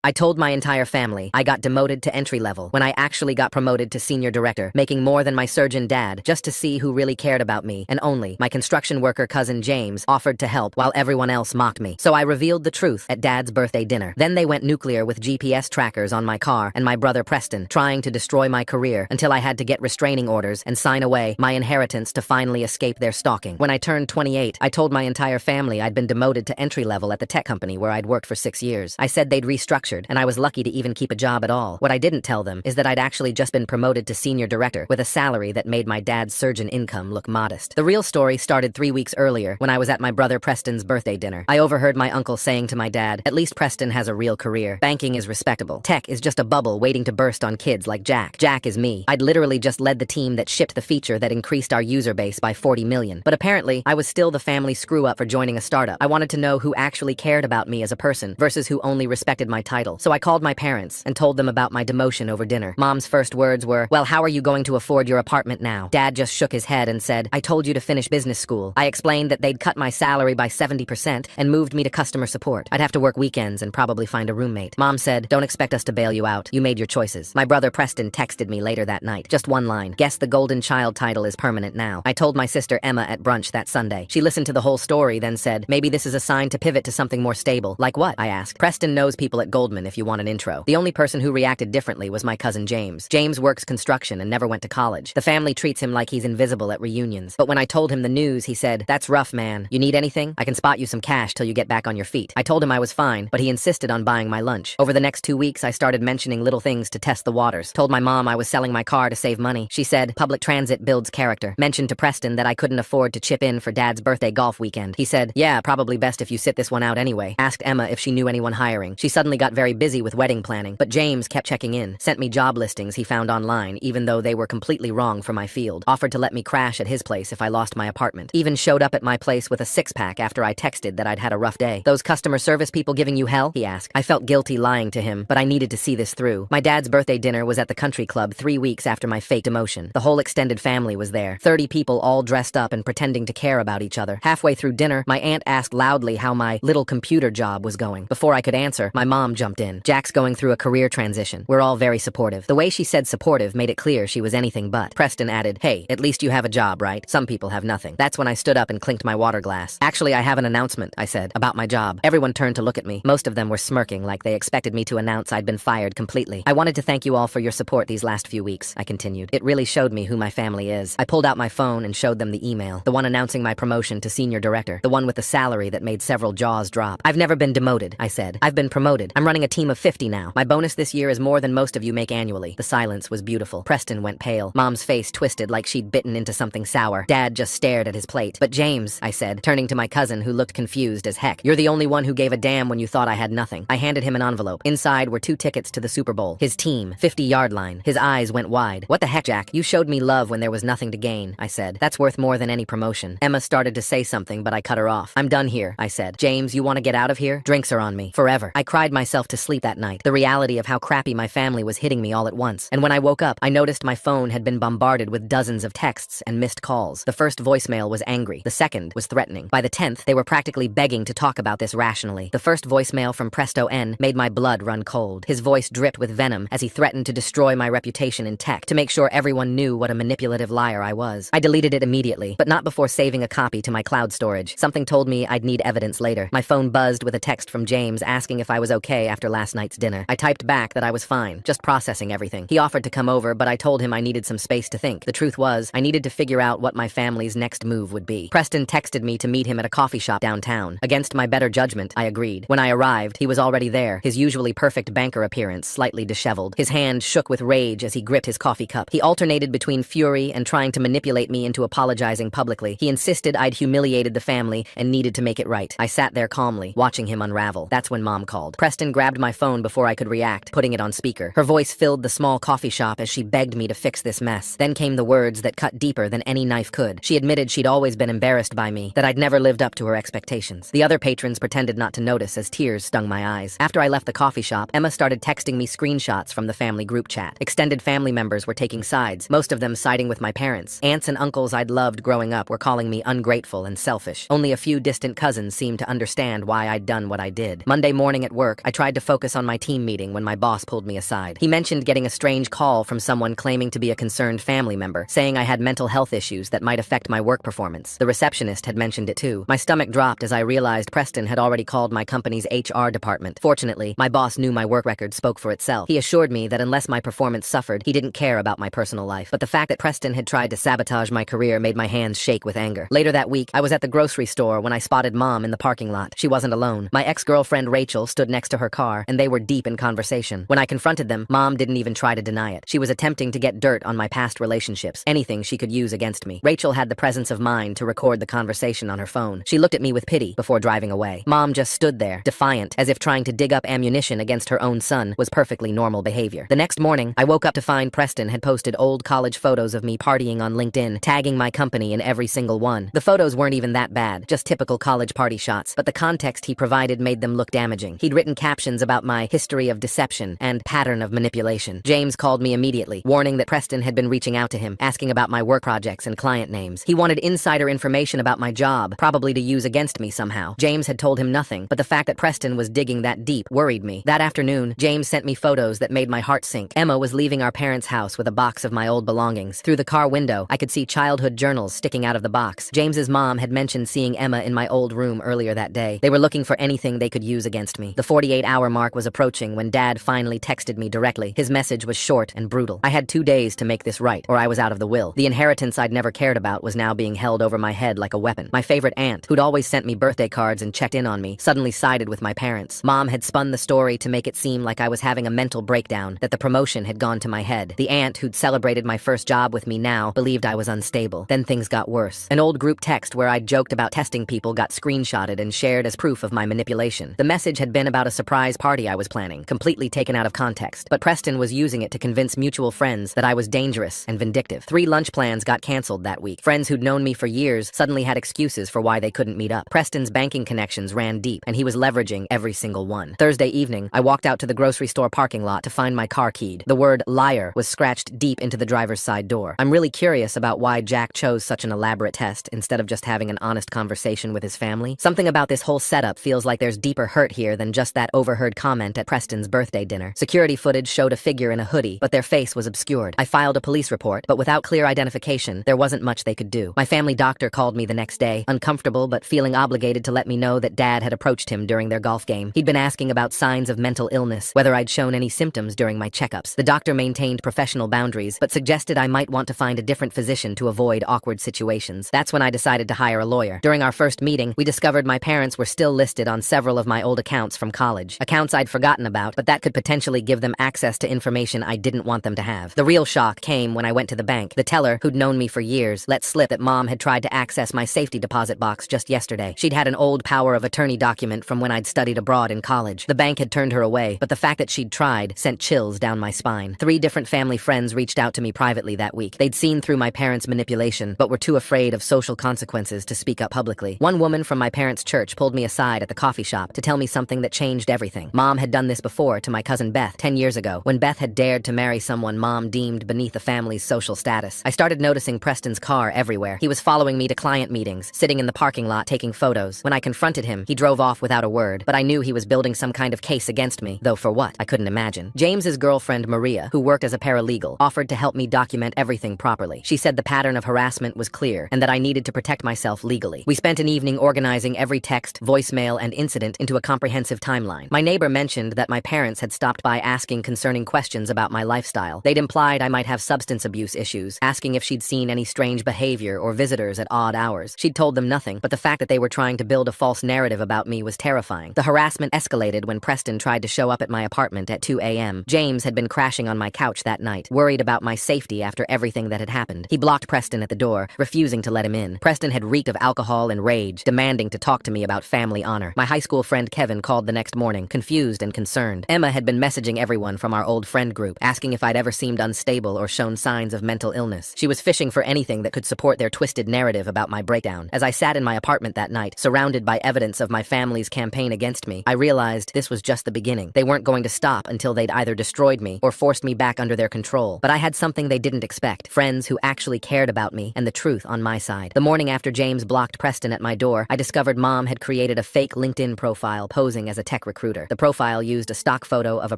I told my entire family I got demoted to entry level when I actually got promoted to senior director, making more than my surgeon dad, just to see who really cared about me, and only my construction worker cousin James offered to help while everyone else mocked me. So I revealed the truth at Dad's birthday dinner. Then they went nuclear with GPS trackers on my car and my brother Preston, trying to destroy my career until I had to get restraining orders and sign away my inheritance to finally escape their stalking. When I turned 28, I told my entire family I'd been demoted to entry level at the tech company where I'd worked for 6 years. I said they'd restructured, and I was lucky to even keep a job at all. What I didn't tell them is that I'd actually just been promoted to senior director with a salary that made my dad's surgeon income look modest. The real story started 3 weeks earlier when I was at my brother Preston's birthday dinner. I overheard my uncle saying to my dad, "At least Preston has a real career. Banking is respectable. Tech is just a bubble waiting to burst on kids like Jack. Jack is me." I'd literally just led the team that shipped the feature that increased our user base by 40 million. But apparently, I was still the family screw-up for joining a startup. I wanted to know who actually cared about me as a person versus who only respected my title. So I called my parents and told them about my demotion over dinner. Mom's first words were, "Well, how are you going to afford your apartment now?" Dad just shook his head and said, "I told you to finish business school." I explained that they'd cut my salary by 70% and moved me to customer support. I'd have to work weekends and probably find a roommate. Mom said, "Don't expect us to bail you out. You made your choices." My brother Preston texted me later that night. Just one line. "Guess the golden child title is permanent now." I told my sister Emma at brunch that Sunday. She listened to the whole story, then said, "Maybe this is a sign to pivot to something more stable." "Like what?" I asked. "Preston knows people at Goldman if you want an intro." The only person who reacted differently was my cousin James. James works construction and never went to college. The family treats him like he's invisible at reunions. But when I told him the news, he said, "That's rough, man. You need anything? I can spot you some cash till you get back on your feet." I told him I was fine, but he insisted on buying my lunch. Over the next 2 weeks, I started mentioning little things to test the waters. Told my mom I was selling my car to save money. She said, "Public transit builds character." Mentioned to Preston that I couldn't afford to chip in for Dad's birthday golf weekend. He said, "Yeah, probably best if you sit this one out anyway." Asked Emma if she knew anyone hiring. She suddenly got very busy with wedding planning, but James kept checking in, sent me job listings he found online, even though they were completely wrong for my field, offered to let me crash at his place if I lost my apartment, even showed up at my place with a six-pack after I texted that I'd had a rough day. "Those customer service people giving you hell?" he asked. I felt guilty lying to him, but I needed to see this through. My dad's birthday dinner was at the country club 3 weeks after my fake demotion. The whole extended family was there, 30 people all dressed up and pretending to care about each other. Halfway through dinner, my aunt asked loudly how my little computer job was going. Before I could answer, my mom jumped in. "Jack's going through a career transition. We're all very supportive." The way she said supportive made it clear she was anything but. Preston added, "Hey, at least you have a job, right? Some people have nothing." That's when I stood up and clinked my water glass. "Actually, I have an announcement," I said, "about my job." Everyone turned to look at me. Most of them were smirking like they expected me to announce I'd been fired completely. "I wanted to thank you all for your support these last few weeks," I continued. "It really showed me who my family is." I pulled out my phone and showed them the email, the one announcing my promotion to senior director, the one with the salary that made several jaws drop. "I've never been demoted," I said. "I've been promoted. I'm running a team of 50 now. My bonus this year is more than most of you make annually." The silence was beautiful. Preston went pale. Mom's face twisted like she'd bitten into something sour. Dad just stared at his plate. "But James," I said, turning to my cousin who looked confused as heck, "you're the only one who gave a damn when you thought I had nothing." I handed him an envelope. Inside were 2 tickets to the Super Bowl. His team, 50-yard line. His eyes went wide. "What the heck, Jack? You showed me love when there was nothing to gain," I said. "That's worth more than any promotion." Emma started to say something, but I cut her off. "I'm done here," I said. "James, you want to get out of here? Drinks are on me. Forever." I cried myself to sleep that night. The reality of how crappy my family was hitting me all at once. And when I woke up, I noticed my phone had been bombarded with dozens of texts and missed calls. The first voicemail was angry. The second was threatening. By the 10th, they were practically begging to talk about this rationally. The first voicemail from Presto N made my blood run cold. His voice dripped with venom as he threatened to destroy my reputation in tech, to make sure everyone knew what a manipulative liar I was. I deleted it immediately, but not before saving a copy to my cloud storage. Something told me I'd need evidence later. My phone buzzed with a text from James asking if I was okay after last night's dinner. I typed back that I was fine, just processing everything. He offered to come over, but I told him I needed some space to think. The truth was, I needed to figure out what my family's next move would be. Preston texted me to meet him at a coffee shop downtown. Against my better judgment, I agreed. When I arrived, he was already there, his usually perfect banker appearance slightly disheveled. His hand shook with rage as he gripped his coffee cup. He alternated between fury and trying to manipulate me into apologizing publicly. He insisted I'd humiliated the family and needed to make it right. I sat there calmly, watching him unravel. That's when Mom called. Preston grabbed my phone before I could react, putting it on speaker. Her voice filled the small coffee shop as she begged me to fix this mess. Then came the words that cut deeper than any knife could. She admitted she'd always been embarrassed by me, that I'd never lived up to her expectations. The other patrons pretended not to notice as tears stung my eyes. After I left the coffee shop, Emma started texting me screenshots from the family group chat. Extended family members were taking sides, most of them siding with my parents. Aunts and uncles I'd loved growing up were calling me ungrateful and selfish. Only a few distant cousins seemed to understand why I'd done what I did. Monday morning at work, I tried to focus on my team meeting when my boss pulled me aside. He mentioned getting a strange call from someone claiming to be a concerned family member, saying I had mental health issues that might affect my work performance. The receptionist had mentioned it too. My stomach dropped as I realized Preston had already called my company's HR department. Fortunately, my boss knew my work record spoke for itself. He assured me that unless my performance suffered, he didn't care about my personal life. But the fact that Preston had tried to sabotage my career made my hands shake with anger. Later that week, I was at the grocery store when I spotted Mom in the parking lot. She wasn't alone. My ex-girlfriend Rachel stood next to her car, and they were deep in conversation. When I confronted them, Mom didn't even try to deny it. She was attempting to get dirt on my past relationships, anything she could use against me. Rachel had the presence of mind to record the conversation on her phone. She looked at me with pity before driving away. Mom just stood there, defiant, as if trying to dig up ammunition against her own son was perfectly normal behavior. The next morning, I woke up to find Preston had posted old college photos of me partying on LinkedIn, tagging my company in every single one. The photos weren't even that bad, just typical college party shots, but the context he provided made them look damaging. He'd written captions about my history of deception and pattern of manipulation. James called me immediately, warning that Preston had been reaching out to him, asking about my work projects and client names. He wanted insider information about my job, probably to use against me somehow. James had told him nothing, but the fact that Preston was digging that deep worried me. That afternoon, James sent me photos that made my heart sink. Emma was leaving our parents' house with a box of my old belongings. Through the car window, I could see childhood journals sticking out of the box. James's mom had mentioned seeing Emma in my old room earlier that day. They were looking for anything they could use against me. The 48-hour mark was approaching when Dad finally texted me directly. His message was short and brutal. I had 2 days to make this right, or I was out of the will. The inheritance I'd never cared about was now being held over my head like a weapon. My favorite aunt, who'd always sent me birthday cards and checked in on me, suddenly sided with my parents. Mom had spun the story to make it seem like I was having a mental breakdown, that the promotion had gone to my head. The aunt who'd celebrated my first job with me now believed I was unstable. Then things got worse. An old group text where I'd joked about testing people got screenshotted and shared as proof of my manipulation. The message had been about a surprise party I was planning, completely taken out of context. But Preston was using it to convince mutual friends that I was dangerous and vindictive. 3 lunch plans got canceled that week. Friends who'd known me for years suddenly had excuses for why they couldn't meet up. Preston's banking connections ran deep, and he was leveraging every single one. Thursday evening, I walked out to the grocery store parking lot to find my car keyed. The word liar was scratched deep into the driver's side door. I'm really curious about why Jack chose such an elaborate test instead of just having an honest conversation with his family. Something about this whole setup feels like there's deeper hurt here than just that overheard comment at Preston's birthday dinner. Security footage showed a figure in a hoodie, but their face was obscured. I filed a police report, but without clear identification, there wasn't much they could do. My family doctor called me the next day, uncomfortable but feeling obligated to let me know that Dad had approached him during their golf game. He'd been asking about signs of mental illness, whether I'd shown any symptoms during my checkups. The doctor maintained professional boundaries, but suggested I might want to find a different physician to avoid awkward situations. That's when I decided to hire a lawyer. During our first meeting, we discovered my parents were still listed on several of my old accounts from college. Accounts I'd forgotten about, but that could potentially give them access to information I didn't want them to have. The real shock came when I went to the bank. The teller, who'd known me for years, let slip that Mom had tried to access my safety deposit box just yesterday. She'd had an old power of attorney document from when I'd studied abroad in college. The bank had turned her away, but the fact that she'd tried sent chills down my spine. 3 different family friends reached out to me privately that week. They'd seen through my parents' manipulation, but were too afraid of social consequences to speak up publicly. One woman from my parents' church pulled me aside at the coffee shop to tell me something that changed everything. Mom had done this before to my cousin Beth 10 years ago, when Beth had dared to marry someone Mom deemed beneath the family's social status. I started noticing Preston's car everywhere. He was following me to client meetings, sitting in the parking lot taking photos. When I confronted him, he drove off without a word, but I knew he was building some kind of case against me, though for what, I couldn't imagine. James's girlfriend Maria, who worked as a paralegal, offered to help me document everything properly. She said the pattern of harassment was clear and that I needed to protect myself legally. We spent an evening organizing every text, voicemail, and incident into a comprehensive timeline. My neighbor mentioned that my parents had stopped by asking concerning questions about my lifestyle. They'd implied I might have substance abuse issues, asking if she'd seen any strange behavior or visitors at odd hours. She'd told them nothing, but the fact that they were trying to build a false narrative about me was terrifying. The harassment escalated when Preston tried to show up at my apartment at 2 a.m. James had been crashing on my couch that night, worried about my safety after everything that had happened. He blocked Preston at the door, refusing to let him in. Preston had reeked of alcohol and rage, demanding to talk to me about family honor. My high school friend Kevin called the next morning, confused and concerned. Emma had been messaging everyone from our old friend group, asking if I'd ever seemed unstable or shown signs of mental illness. She was fishing for anything that could support their twisted narrative about my breakdown. As I sat in my apartment that night, surrounded by evidence of my family's campaign against me, I realized this was just the beginning. They weren't going to stop until they'd either destroyed me or forced me back under their control. But I had something they didn't expect: friends who actually cared about me and the truth on my side. The morning after James blocked Preston at my door, I discovered Mom had created a fake LinkedIn profile posing as a tech recruiter. recruiter. The profile used a stock photo of a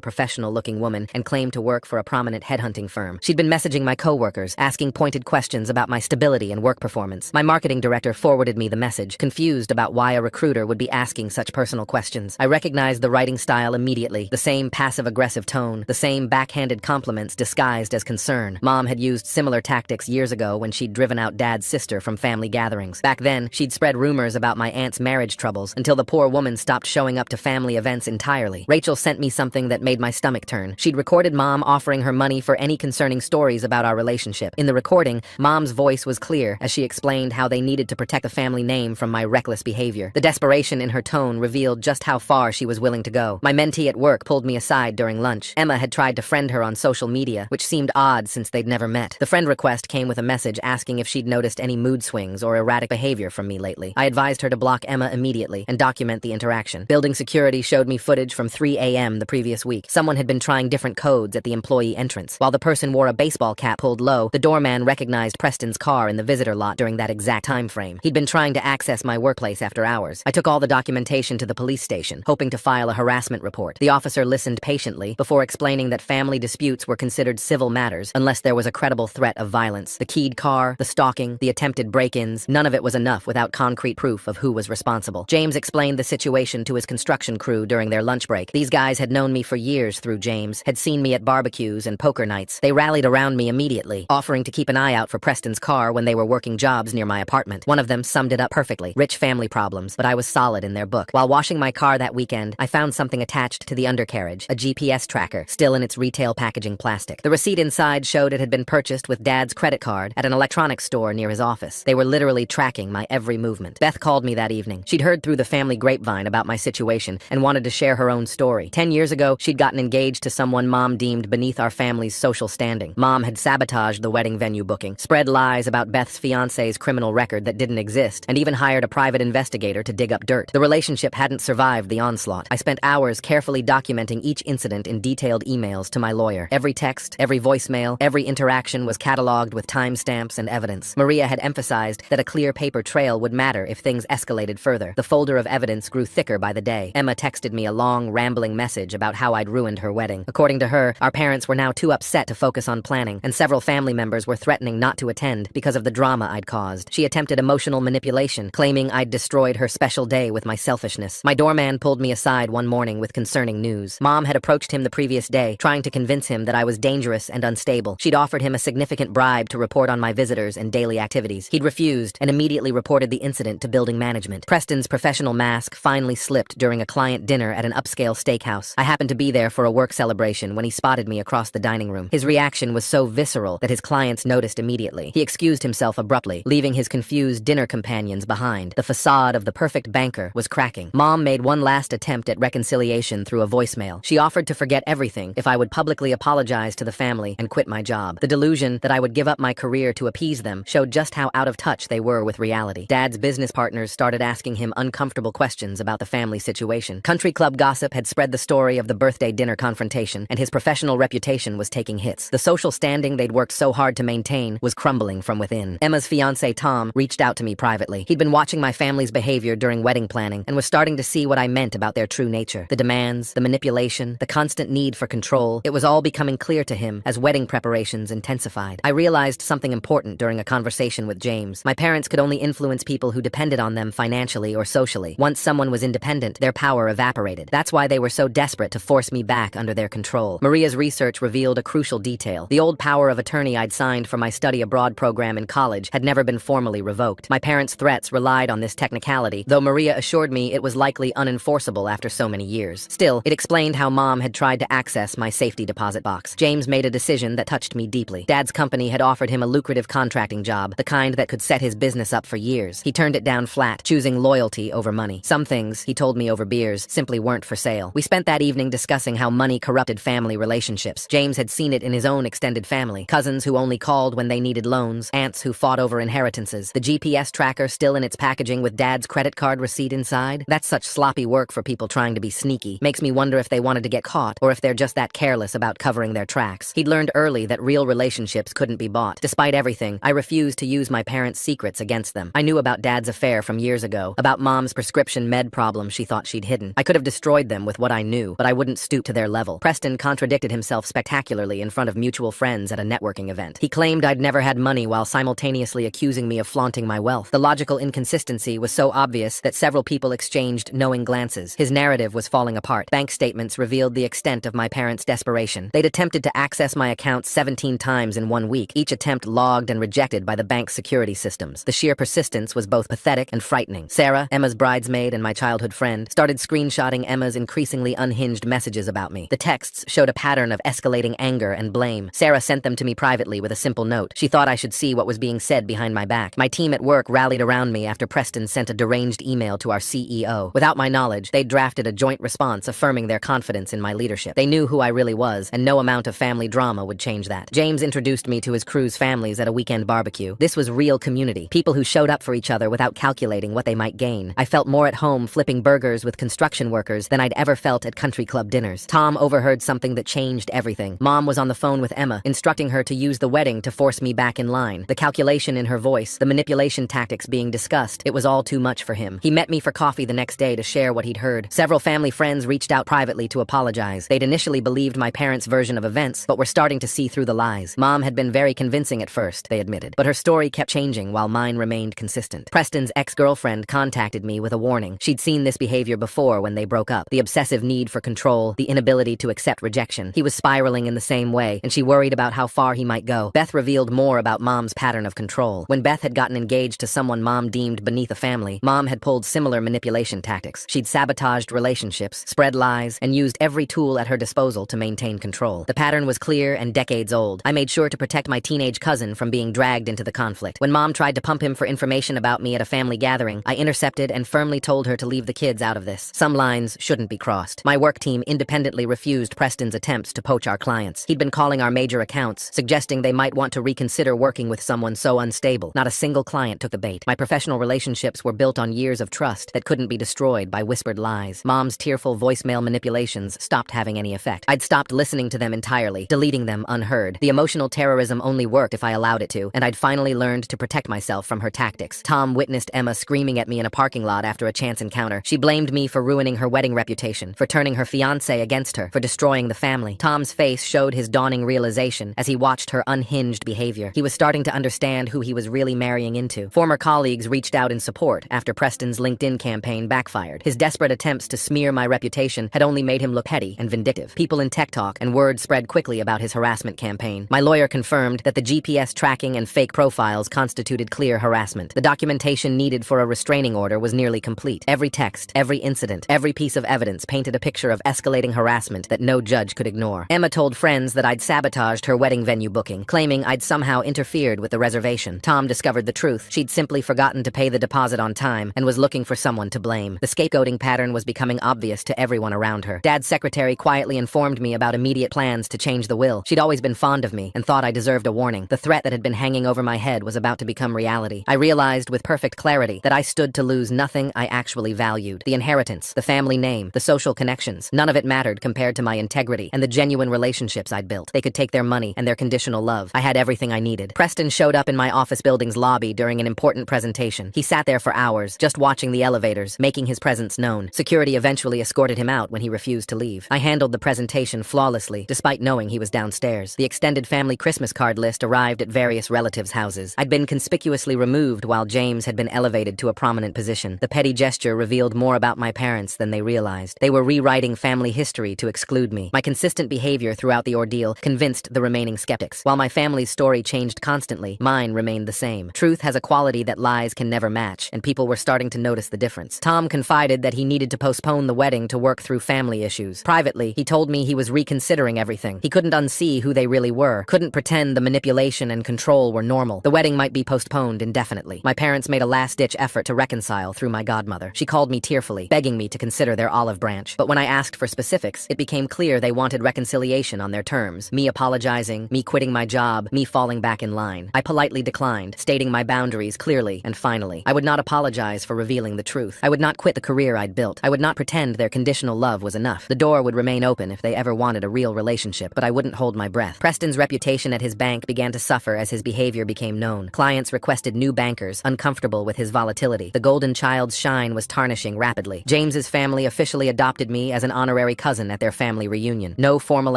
professional-looking woman and claimed to work for a prominent headhunting firm. She'd been messaging my coworkers, asking pointed questions about my stability and work performance. My marketing director forwarded me the message, confused about why a recruiter would be asking such personal questions. I recognized the writing style immediately, the same passive-aggressive tone, the same backhanded compliments disguised as concern. Mom had used similar tactics years ago when she'd driven out Dad's sister from family gatherings. Back then, she'd spread rumors about my aunt's marriage troubles until the poor woman stopped showing up to family events entirely. Rachel sent me something that made my stomach turn. She'd recorded Mom offering her money for any concerning stories about our relationship. In the recording, Mom's voice was clear as she explained how they needed to protect the family name from my reckless behavior. The desperation in her tone revealed just how far she was willing to go. My mentee at work pulled me aside during lunch. Emma had tried to friend her on social media, which seemed odd since they'd never met. The friend request came with a message asking if she'd noticed any mood swings or erratic behavior from me lately. I advised her to block Emma immediately and document the interaction. Building security showed me footage from 3 a.m. the previous week. Someone had been trying different codes at the employee entrance. While the person wore a baseball cap pulled low, the doorman recognized Preston's car in the visitor lot during that exact time frame. He'd been trying to access my workplace after hours. I took all the documentation to the police station, hoping to file a harassment report. The officer listened patiently before explaining that family disputes were considered civil matters unless there was a credible threat of violence. The keyed car, the stalking, the attempted break-ins, none of it was enough without concrete proof of who was responsible. James explained the situation to his construction crew during their lunch break. These guys had known me for years through James, had seen me at barbecues and poker nights. They rallied around me immediately, offering to keep an eye out for Preston's car when they were working jobs near my apartment. One of them summed it up perfectly. Rich family problems, but I was solid in their book. While washing my car that weekend, I found something attached to the undercarriage, a GPS tracker, still in its retail packaging plastic. The receipt inside showed it had been purchased with Dad's credit card at an electronics store near his office. They were literally tracking my every movement. Beth called me that evening. She'd heard through the family grapevine about my situation and wanted to share her own story. 10 years ago, she'd gotten engaged to someone Mom deemed beneath our family's social standing. Mom had sabotaged the wedding venue booking, spread lies about Beth's fiancé's criminal record that didn't exist, and even hired a private investigator to dig up dirt. The relationship hadn't survived the onslaught. I spent hours carefully documenting each incident in detailed emails to my lawyer. Every text, every voicemail, every interaction was cataloged with timestamps and evidence. Maria had emphasized that a clear paper trail would matter if things escalated further. The folder of evidence grew thicker by the day. Emma texted me a long, rambling message about how I'd ruined her wedding. According to her, our parents were now too upset to focus on planning, and several family members were threatening not to attend because of the drama I'd caused. She attempted emotional manipulation, claiming I'd destroyed her special day with my selfishness. My doorman pulled me aside one morning with concerning news. Mom had approached him the previous day, trying to convince him that I was dangerous and unstable. She'd offered him a significant bribe to report on my visitors and daily activities. He'd refused and immediately reported the incident to building management. Preston's professional mask finally slipped during a client dinner at an upscale steakhouse. I happened to be there for a work celebration when he spotted me across the dining room. His reaction was so visceral that his clients noticed immediately. He excused himself abruptly, leaving his confused dinner companions behind. The facade of the perfect banker was cracking. Mom made one last attempt at reconciliation through a voicemail. She offered to forget everything if I would publicly apologize to the family and quit my job. The delusion that I would give up my career to appease them showed just how out of touch they were with reality. Dad's business partners started asking him uncomfortable questions about the family situation. Country club gossip had spread the story of the birthday dinner confrontation, and his professional reputation was taking hits. The social standing they'd worked so hard to maintain was crumbling from within. Emma's fiancé, Tom, reached out to me privately. He'd been watching my family's behavior during wedding planning and was starting to see what I meant about their true nature. The demands, the manipulation, the constant need for control. It was all becoming clear to him as wedding preparations intensified. I realized something important during a conversation with James. My parents could only influence people who depended on them financially or socially. Once someone was independent, their power evaporated. That's why they were so desperate to force me back under their control. Maria's research revealed a crucial detail. The old power of attorney I'd signed for my study abroad program in college had never been formally revoked. My parents' threats relied on this technicality, though Maria assured me it was likely unenforceable after so many years. Still, it explained how Mom had tried to access my safety deposit box. James made a decision that touched me deeply. Dad's company had offered him a lucrative contracting job, the kind that could set his business up for years. He turned it down flat, choosing loyalty over money. Some things, he told me over beers, simply weren't for sale. We spent that evening discussing how money corrupted family relationships. James had seen it in his own extended family. Cousins who only called when they needed loans, aunts who fought over inheritances, the GPS tracker still in its packaging with Dad's credit card receipt inside. That's such sloppy work for people trying to be sneaky. Makes me wonder if they wanted to get caught, or if they're just that careless about covering their tracks. He'd learned early that real relationships couldn't be bought. Despite everything, I refused to use my parents' secrets against them. I knew about Dad's affair from years ago, about Mom's prescription med problem she thought she'd hidden. I could have destroyed them with what I knew, but I wouldn't stoop to their level. Preston contradicted himself spectacularly in front of mutual friends at a networking event. He claimed I'd never had money while simultaneously accusing me of flaunting my wealth. The logical inconsistency was so obvious that several people exchanged knowing glances. His narrative was falling apart. Bank statements revealed the extent of my parents' desperation. They'd attempted to access my account 17 times in 1 week, each attempt logged and rejected by the bank's security systems. The sheer persistence was both pathetic and frightening. Sarah, Emma's bridesmaid and my childhood friend, started screenshotting Emma's increasingly unhinged messages about me. The texts showed a pattern of escalating anger and blame. Sarah sent them to me privately with a simple note. She thought I should see what was being said behind my back. My team at work rallied around me after Preston sent a deranged email to our CEO. Without my knowledge, they'd drafted a joint response affirming their confidence in my leadership. They knew who I really was, and no amount of family drama would change that. James introduced me to his crew's families at a weekend barbecue. This was real community. People who showed up for each other without calculating what they might gain. I felt more at home flipping burgers with construction workers than I'd ever felt at country club dinners. Tom overheard something that changed everything. Mom was on the phone with Emma, instructing her to use the wedding to force me back in line. The calculation in her voice, the manipulation tactics being discussed, it was all too much for him. He met me for coffee the next day to share what he'd heard. Several family friends reached out privately to apologize. They'd initially believed my parents' version of events, but were starting to see through the lies. Mom had been very convincing at first, they admitted, but her story kept changing while mine remained consistent. Preston's ex-girlfriend contacted me with a warning. She'd seen this behavior before when they broke up. The obsessive need for control, the inability to accept rejection. He was spiraling in the same way, and she worried about how far he might go. Beth revealed more about Mom's pattern of control. When Beth had gotten engaged to someone Mom deemed beneath a family, Mom had pulled similar manipulation tactics. She'd sabotaged relationships, spread lies, and used every tool at her disposal to maintain control. The pattern was clear and decades old. I made sure to protect my teenage cousin from being dragged into the conflict. When Mom tried to pump him for information about me at a family gathering, I intercepted and firmly told her to leave the kids out of this. Some lines shouldn't be crossed. My work team independently refused Preston's attempts to poach our clients. He'd been calling our major accounts, suggesting they might want to reconsider working with someone so unstable. Not a single client took the bait. My professional relationships were built on years of trust that couldn't be destroyed by whispered lies. Mom's tearful voicemail manipulations stopped having any effect. I'd stopped listening to them entirely, deleting them unheard. The emotional terrorism only worked if I allowed it to, and I'd finally learned to protect myself from her tactics. Tom witnessed Emma screaming at me in a parking lot after a chance encounter. She blamed me for ruining her wedding reputation, for turning her fiancé against her, for destroying the family. Tom's face showed his dawning realization as he watched her unhinged behavior. He was starting to understand who he was really marrying into. Former colleagues reached out in support after Preston's LinkedIn campaign backfired. His desperate attempts to smear my reputation had only made him look petty and vindictive. People in tech talk and word spread quickly about his harassment campaign. My lawyer confirmed that the GPS tracking and fake profiles constituted clear harassment. The documentation needed for a restraining order was nearly complete. Every text, every incident, every piece of evidence painted a picture of escalating harassment that no judge could ignore. Emma told friends that I'd sabotaged her wedding venue booking, claiming I'd somehow interfered with the reservation. Tom discovered the truth. She'd simply forgotten to pay the deposit on time and was looking for someone to blame. The scapegoating pattern was becoming obvious to everyone around her. Dad's secretary quietly informed me about immediate plans to change the will. She'd always been fond of me and thought I deserved a warning. The threat that had been hanging over my head was about to become reality. I realized with perfect clarity that I stood to lose nothing I actually valued. The inheritance, the family name, the social connections. None of it mattered compared to my integrity and the genuine relationships I'd built. They could take their money and their conditional love. I had everything I needed. Preston showed up in my office building's lobby during an important presentation. He sat there for hours, just watching the elevators, making his presence known. Security eventually escorted him out when he refused to leave. I handled the presentation flawlessly, despite knowing he was downstairs. The extended family Christmas card list arrived at various relatives' houses. I'd been conspicuously removed while James had been elevated to a prominent position. The petty gesture revealed more about my parents than they realized. They were rewriting family history to exclude me. My consistent behavior throughout the ordeal convinced the remaining skeptics. While my family's story changed constantly, mine remained the same. Truth has a quality that lies can never match, and people were starting to notice the difference. Tom confided that he needed to postpone the wedding to work through family issues. Privately, he told me he was reconsidering everything. He couldn't unsee who they really were, couldn't pretend the manipulation and control were normal. The wedding might be postponed indefinitely. My parents made a last-ditch effort to reconcile through my godmother. She called me tearfully, begging me to consider their olive branch. But when I asked for specifics, it became clear they wanted reconciliation on their terms. Me apologizing, me quitting my job, me falling back in line. I politely declined, stating my boundaries clearly and finally. I would not apologize for revealing the truth. I would not quit the career I'd built. I would not pretend their conditional love was enough. The door would remain open if they ever wanted a real relationship, but I wouldn't hold my breath. Preston's reputation at his bank began to suffer as his behavior became known. Clients requested new bankers, uncomfortable with his volatility. The golden child's shine was tarnishing rapidly. James's family surprisingly officially adopted me as an honorary cousin at their family reunion. No formal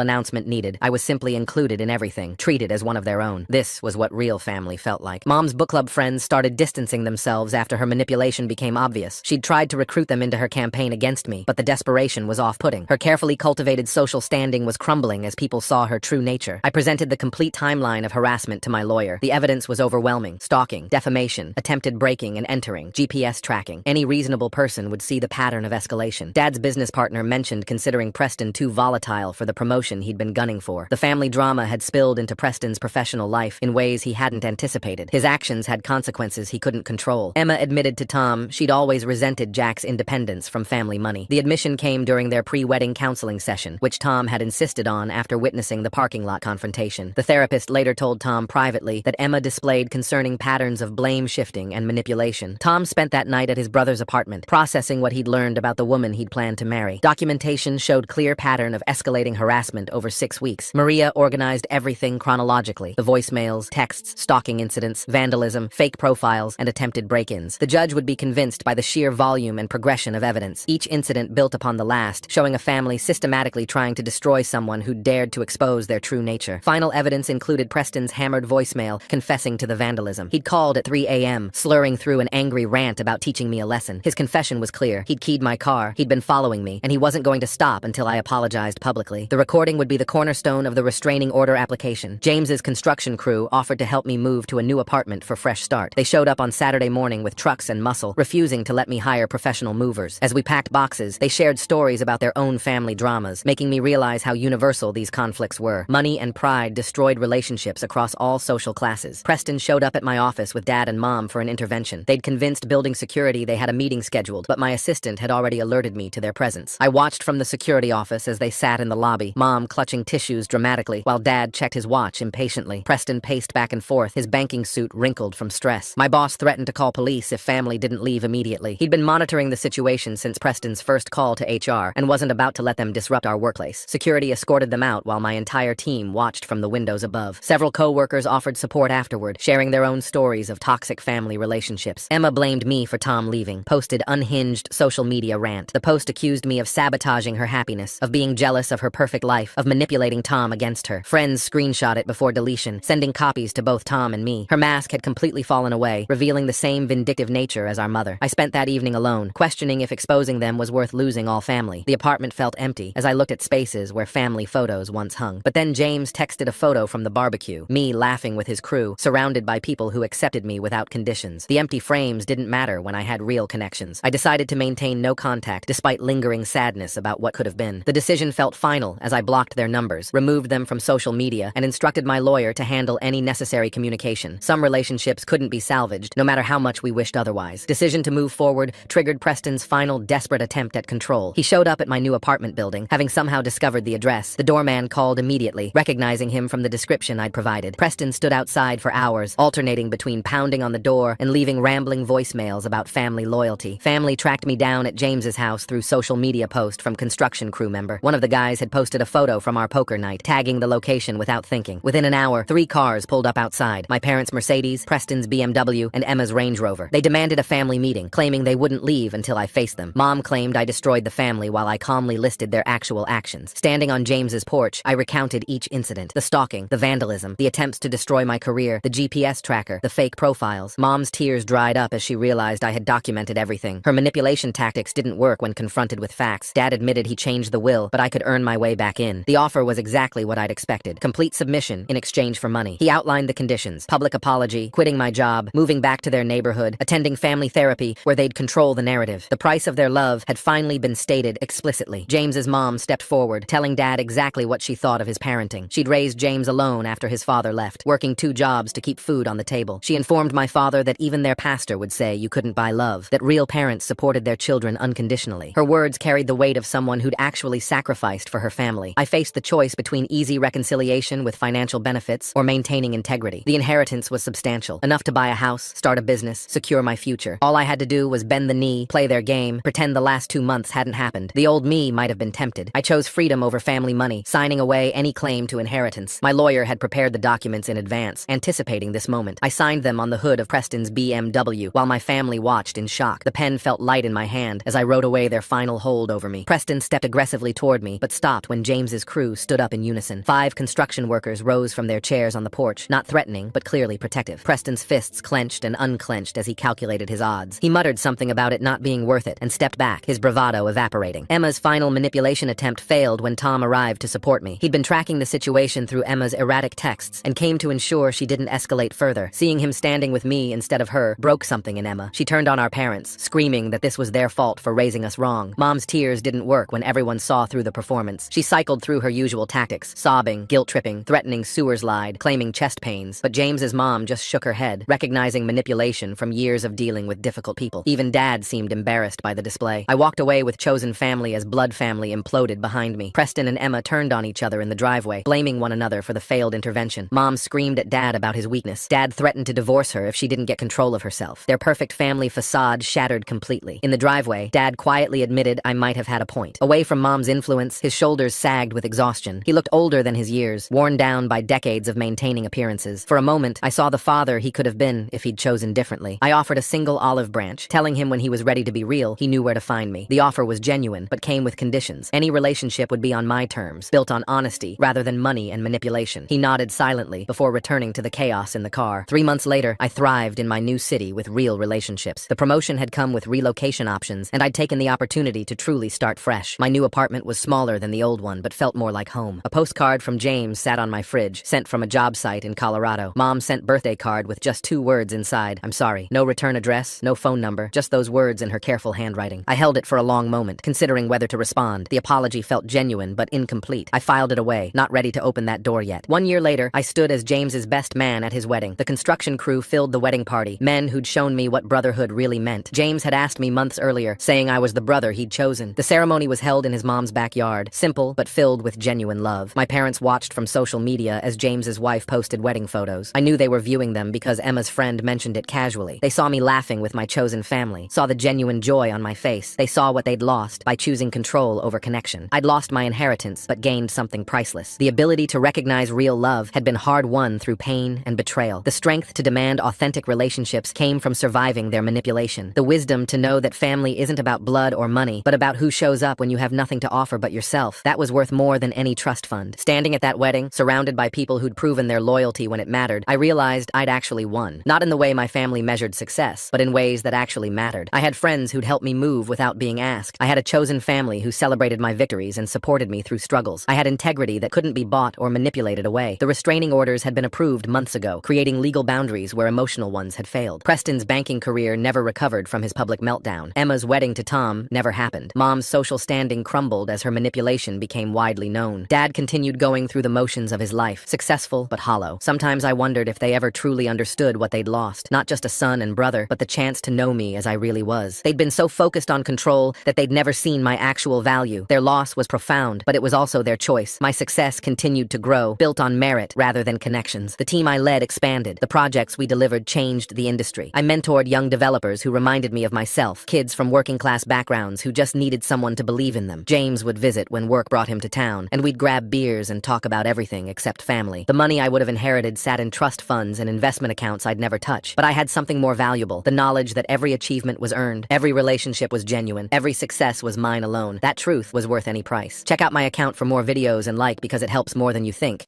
announcement needed. I was simply included in everything, treated as one of their own. This was what real family felt like. Mom's book club friends started distancing themselves after her manipulation became obvious. She'd tried to recruit them into her campaign against me, but the desperation was off-putting. Her carefully cultivated social standing was crumbling as people saw her true nature. I presented the complete timeline of harassment to my lawyer. The evidence was overwhelming. Stalking, defamation, attempted breaking and entering, GPS tracking. Any reasonable person would see the pattern of escalation. Dad's business partner mentioned considering Preston too volatile for the promotion he'd been gunning for. The family drama had spilled into Preston's professional life in ways he hadn't anticipated. His actions had consequences he couldn't control. Emma admitted to Tom she'd always resented Jack's independence from family money. The admission came during their pre-wedding counseling session, which Tom had insisted on after witnessing the parking lot confrontation. The therapist later told Tom privately that Emma displayed concerning patterns of blame shifting and manipulation. Tom spent that night at his brother's apartment, processing what he'd learned about the woman he'd planned to marry. Documentation showed clear pattern of escalating harassment over 6 weeks. Maria organized everything chronologically: the voicemails, texts, stalking incidents, vandalism, fake profiles, and attempted break-ins. The judge would be convinced by the sheer volume and progression of evidence. Each incident built upon the last, showing a family systematically trying to destroy someone who dared to expose their true nature. Final evidence included Preston's hammered voicemail confessing to the vandalism. He'd called at 3 a.m., slurring through an angry rant about teaching me a lesson. His confession was clear. He'd keyed my car, he'd been following me, and he wasn't going to stop until I apologized publicly. The recording would be the cornerstone of the restraining order application. James's construction crew offered to help me move to a new apartment for fresh start. They showed up on Saturday morning with trucks and muscle, refusing to let me hire professional movers. As we packed boxes, they shared stories about their own family dramas, making me realize how universal these conflicts were. Money and pride destroyed relationships across all social classes. Preston showed up at my office with Dad and Mom for an intervention. They'd convinced building security they had a meeting scheduled, but my assistant had already alerted me to their presence. I watched from the security office as they sat in the lobby, Mom clutching tissues dramatically, while Dad checked his watch impatiently. Preston paced back and forth, his banking suit wrinkled from stress. My boss threatened to call police if family didn't leave immediately. He'd been monitoring the situation since Preston's first call to HR and wasn't about to let them disrupt our workplace. Security escorted them out while my entire team watched from the windows above. Several co-workers offered support afterward, sharing their own stories of toxic family relationships. Emma blamed me for Tom leaving, posted unhinged social media rant. The post accused me of sabotaging her happiness, of being jealous of her perfect life, of manipulating Tom against her. Friends screenshot it before deletion, sending copies to both Tom and me. Her mask had completely fallen away, revealing the same vindictive nature as our mother. I spent that evening alone, questioning if exposing them was worth losing all family. The apartment felt empty as I looked at spaces where family photos once hung. But then James texted a photo from the barbecue, me laughing with his crew, surrounded by people who accepted me without conditions. The empty frames didn't matter when I had real connections. I decided to maintain no contact, despite lingering sadness about what could have been. The decision felt final as I blocked their numbers, removed them from social media, and instructed my lawyer to handle any necessary communication. Some relationships couldn't be salvaged, no matter how much we wished otherwise. Decision to move forward triggered Preston's final desperate attempt at control. He showed up at my new apartment building, having somehow discovered the address. The doorman called immediately, recognizing him from the description I'd provided. Preston stood outside for hours, alternating between pounding on the door and leaving rambling voicemails about family loyalty. Family tracked me down at James's house through social media post from construction crew member. One of the guys had posted a photo from our poker night, tagging the location without thinking. Within an hour, 3 cars pulled up outside. My parents' Mercedes, Preston's BMW, and Emma's Range Rover. They demanded a family meeting, claiming they wouldn't leave until I faced them. Mom claimed I destroyed the family while I calmly listed their actual actions. Standing on James's porch, I recounted each incident: the stalking, the vandalism, the attempts to destroy my career, the GPS tracker, the fake profiles. Mom's tears dried up as she realized I had documented everything. Her manipulation tactics didn't work when confronted with facts. Dad admitted he changed the will, but I could earn my way back in. The offer was exactly what I'd expected: complete submission in exchange for money. He outlined the conditions: public apology, quitting my job, moving back to their neighborhood, attending family therapy where they'd control the narrative. The price of their love had finally been stated explicitly. James's mom stepped forward, telling Dad exactly what she thought of his parenting. She'd raised James alone after his father left, working 2 jobs to keep food on the table. She informed my father that even their pastor would say you couldn't buy love, that real parents supported their children unconditionally. Her words carried the weight of someone who'd actually sacrificed for her family. I faced the choice between easy reconciliation with financial benefits or maintaining integrity. The inheritance was substantial, enough to buy a house, start a business, secure my future. All I had to do was bend the knee, play their game, pretend the last 2 months hadn't happened. The old me might have been tempted. I chose freedom over family money, signing away any claim to inheritance. My lawyer had prepared the documents in advance, anticipating this moment. I signed them on the hood of Preston's BMW while my family watched in shock. The pen felt light in my hand as I wrote a away their final hold over me. Preston stepped aggressively toward me, but stopped when James's crew stood up in unison. 5 construction workers rose from their chairs on the porch, not threatening, but clearly protective. Preston's fists clenched and unclenched as he calculated his odds. He muttered something about it not being worth it and stepped back, his bravado evaporating. Emma's final manipulation attempt failed when Tom arrived to support me. He'd been tracking the situation through Emma's erratic texts and came to ensure she didn't escalate further. Seeing him standing with me instead of her broke something in Emma. She turned on our parents, screaming that this was their fault for raising us wrong. Mom's tears didn't work when everyone saw through the performance. She cycled through her usual tactics, sobbing, guilt-tripping, threatening sewer slide, claiming chest pains. But James's mom just shook her head, recognizing manipulation from years of dealing with difficult people. Even Dad seemed embarrassed by the display. I walked away with chosen family as blood family imploded behind me. Preston and Emma turned on each other in the driveway, blaming one another for the failed intervention. Mom screamed at Dad about his weakness. Dad threatened to divorce her if she didn't get control of herself. Their perfect family facade shattered completely. In the driveway, Dad quietly admitted I might have had a point. Away from Mom's influence, his shoulders sagged with exhaustion. He looked older than his years, worn down by decades of maintaining appearances. For a moment, I saw the father he could have been if he'd chosen differently. I offered a single olive branch, telling him when he was ready to be real, he knew where to find me. The offer was genuine, but came with conditions. Any relationship would be on my terms, built on honesty rather than money and manipulation. He nodded silently before returning to the chaos in the car. 3 months later, I thrived in my new city with real relationships. The promotion had come with relocation options, and I'd taken the opportunity to truly start fresh. My new apartment was smaller than the old one, but felt more like home. A postcard from James sat on my fridge, sent from a job site in Colorado. Mom sent birthday card with just 2 words inside. I'm sorry. No return address, no phone number, just those words in her careful handwriting. I held it for a long moment, considering whether to respond. The apology felt genuine, but incomplete. I filed it away, not ready to open that door yet. 1 year later, I stood as James's best man at his wedding. The construction crew filled the wedding party, men who'd shown me what brotherhood really meant. James had asked me months earlier, saying I was the brother he'd chosen. The ceremony was held in his mom's backyard, simple but filled with genuine love. My parents watched from social media as James's wife posted wedding photos. I knew they were viewing them because Emma's friend mentioned it casually. They saw me laughing with my chosen family, saw the genuine joy on my face. They saw what they'd lost by choosing control over connection. I'd lost my inheritance, but gained something priceless. The ability to recognize real love had been hard-won through pain and betrayal. The strength to demand authentic relationships came from surviving their manipulation. The wisdom to know that family isn't about blood or money, but about who shows up when you have nothing to offer but yourself. That was worth more than any trust fund. Standing at that wedding, surrounded by people who'd proven their loyalty when it mattered, I realized I'd actually won. Not in the way my family measured success, but in ways that actually mattered. I had friends who'd helped me move without being asked. I had a chosen family who celebrated my victories and supported me through struggles. I had integrity that couldn't be bought or manipulated away. The restraining orders had been approved months ago, creating legal boundaries where emotional ones had failed. Preston's banking career never recovered from his public meltdown. Emma's wedding to Tom never happened. Mom's social standing crumbled as her manipulation became widely known. Dad continued going through the motions of his life, successful but hollow. Sometimes I wondered if they ever truly understood what they'd lost. Not just a son and brother, but the chance to know me as I really was. They'd been so focused on control that they'd never seen my actual value. Their loss was profound, but it was also their choice. My success continued to grow, built on merit rather than connections. The team I led expanded. The projects we delivered changed the industry. I mentored young developers who reminded me of myself, kids from working-class backgrounds who just needed someone to believe in them. James would visit when work brought him to town, and we'd grab beers and talk about everything except family. The money I would have inherited sat in trust funds and investment accounts I'd never touch. But I had something more valuable, the knowledge that every achievement was earned, every relationship was genuine, every success was mine alone. That truth was worth any price. Check out my account for more videos and like because it helps more than you think.